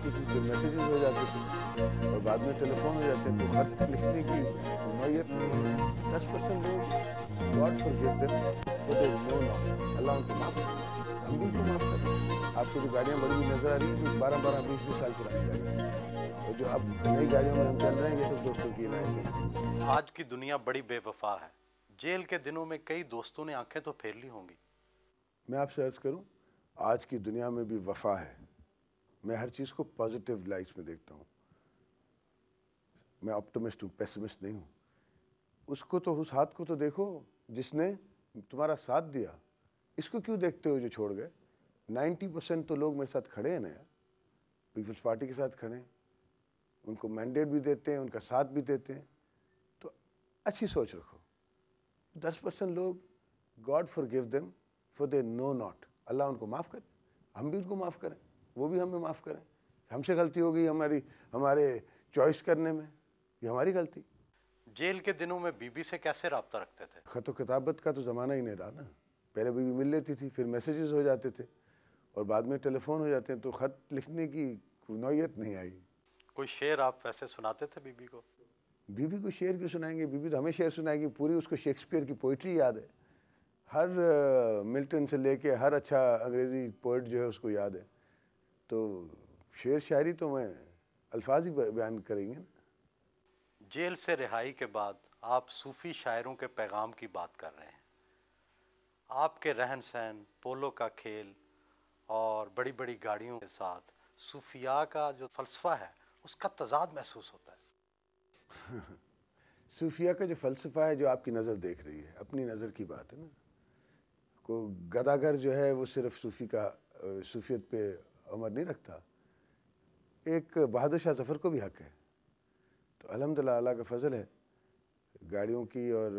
होती थी, फिर मैसेजेस हो जाते थे और बाद में टेलीफोन हो जाते हैं, तो खत लिखने की नौयत नहीं है। 10% लोग God forgive them for they know not, Allah उनको माफ़ करे, हम भी उनको माफ़ करें। आपको जो गाड़ियाँ बड़ी हुई नज़र आ रही हैं, 12-12, 20-20 साल पुरानी गाड़ियाँ हैं, और जो अब नई गाड़ियों में हम चल रहे हैं, ये सब दोस्तों की इनायतें हैं। आज की दुनिया बड़ी बेवफा है। जेल के दिनों में कई दोस्तों ने आंखें तो फेर ली होंगी। मैं आपसे अर्ज़ करूं, आज की दुनिया में भी वफा है। मैं हर चीज़ को पॉजिटिव लाइट में देखता हूं। मैं ऑप्टिमिस्ट हूं, पेसिमिस्ट नहीं हूं। उसको तो, उस हाथ को तो देखो जिसने तुम्हारा साथ दिया। इसको क्यों देखते हो जो छोड़ गए? 90% तो लोग मेरे साथ खड़े हैं ना यार, पीपल्स पार्टी के साथ खड़े हैं, उनको मैंडेट भी देते हैं, उनका साथ भी देते हैं। तो अच्छी सोच रखो। 10% लोग God forgive them for they know not, Allah उनको माफ़ करे, हम भी उनको माफ़ करें, वो भी हमें माफ़ करें। हमसे गलती हो गई हमारे चॉइस करने में, ये हमारी गलती। जेल के दिनों में बीबी से कैसे राब्ता रखते थे? खत किताबत का तो ज़माना ही नहीं रहा ना। पहले बीबी मिल लेती थी, फिर मैसेजेस हो जाते थे और बाद में टेलीफोन हो जाते हैं, तो ख़त लिखने की नौयत नहीं आई। कोई शेर आप वैसे सुनाते थे बीबी को? बीबी को शेर क्यों सुनाएंगे? बीबी तो हमें शेर सुनाएंगी, पूरी उसको शेक्सपियर की पोइट्री याद है। हर मिल्टन से लेके हर अच्छा अंग्रेज़ी पोइट जो है उसको याद है। तो शेर शायरी तो मैं अल्फाज ही बयान करेंगे ना। जेल से रिहाई के बाद आप सूफ़ी शायरों के पैगाम की बात कर रहे हैं। आपके रहन सहन, पोलो का खेल और बड़ी बड़ी गाड़ियों के साथ सूफिया का जो फ़लसफ़ा है उसका तज़ाद महसूस होता है। सूफिया का जो फ़लसफ़ा है, जो आपकी नज़र देख रही है, अपनी नज़र की बात है ना। को गदागर जो है वो सिर्फ सूफियत पे अमर नहीं रखता। एक बहादुर शाह ज़फ़र को भी हक़ है। तो अल्हम्दुलिल्लाह अल्लाह का फ़ज़ल है गाड़ियों की। और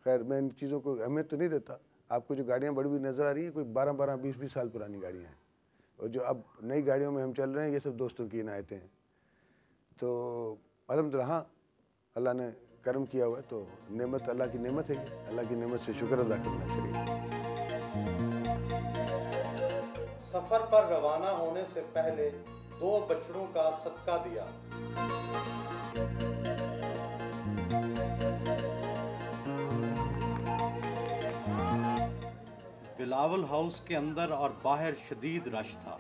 खैर मैं इन चीज़ों को अहमियत तो नहीं देता। आपको जो गाड़ियाँ बड़ी हुई नज़र आ रही हैं, कोई 12-12, 20-20 साल पुरानी गाड़ियाँ हैं, और जो अब नई गाड़ियों में हम चल रहे हैं, ये सब दोस्तों की इनायतें हैं। तो अल्हम्दुलिल्लाह हाँ, अल्लाह ने करम किया हुआ है, तो नेमत अल्लाह की नेमत है। अल्लाह की नेमत से शुक्र अदा करना चाहिए। सफर पर रवाना होने से पहले 2 बछड़ों का सदका दिया। बिलावल हाउस के अंदर और बाहर शदीद रश था।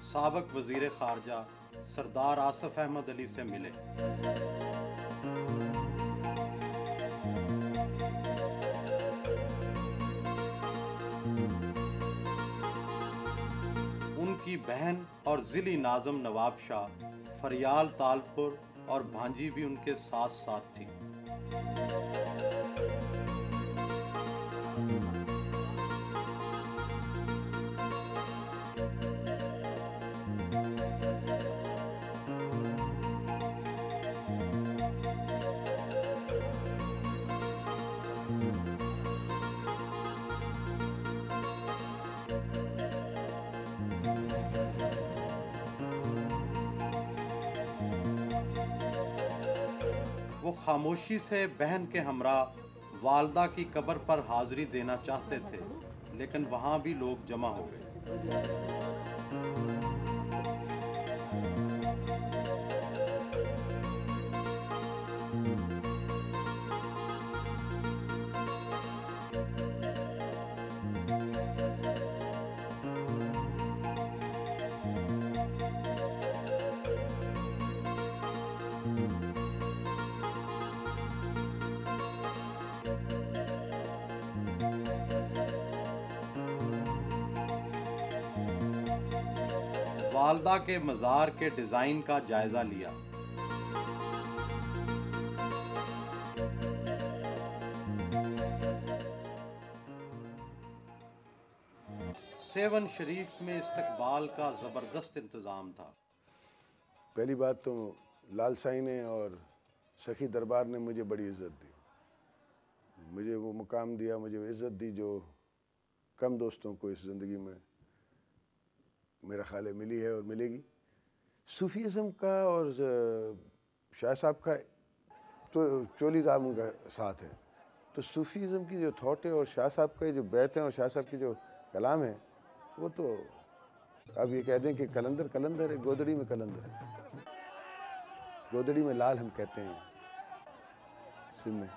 साबक वजीर खारजा सरदार आसिफ अहमद अली से मिले। उनकी बहन और जिली नाज़म नवाब शाह, फरियाल तालपुर और भांजी भी उनके साथ साथ थी। वो खामोशी से बहन के हमरा वालदा की कब्र पर हाजिरी देना चाहते थे, लेकिन वहां भी लोग जमा हो गए। वालदा के मज़ार के डिज़ाइन का जायज़ा लिया। सेवन शरीफ में इस्तकबाल का ज़बरदस्त इंतज़ाम था। पहली बात तो लाल साईं ने और सखी दरबार ने मुझे बड़ी इज़्ज़त दी, मुझे वो मुकाम दिया, मुझे वो इज़्ज़त दी जो कम दोस्तों को इस ज़िंदगी में मेरा ख्याल है मिली है और मिलेगी। सूफ़ीज़म का और शाह साहब का तो चोली दाम उनका साथ है, तो सूफ़ीज़म की जो थॉट है और शाह साहब के जो बैत हैं और शाह साहब की जो कलाम है, वो तो अब ये कह दें कि कलंदर कलंदर है, गोदड़ी में कलंदर है, गोदड़ी में लाल हम कहते हैं सिंध में।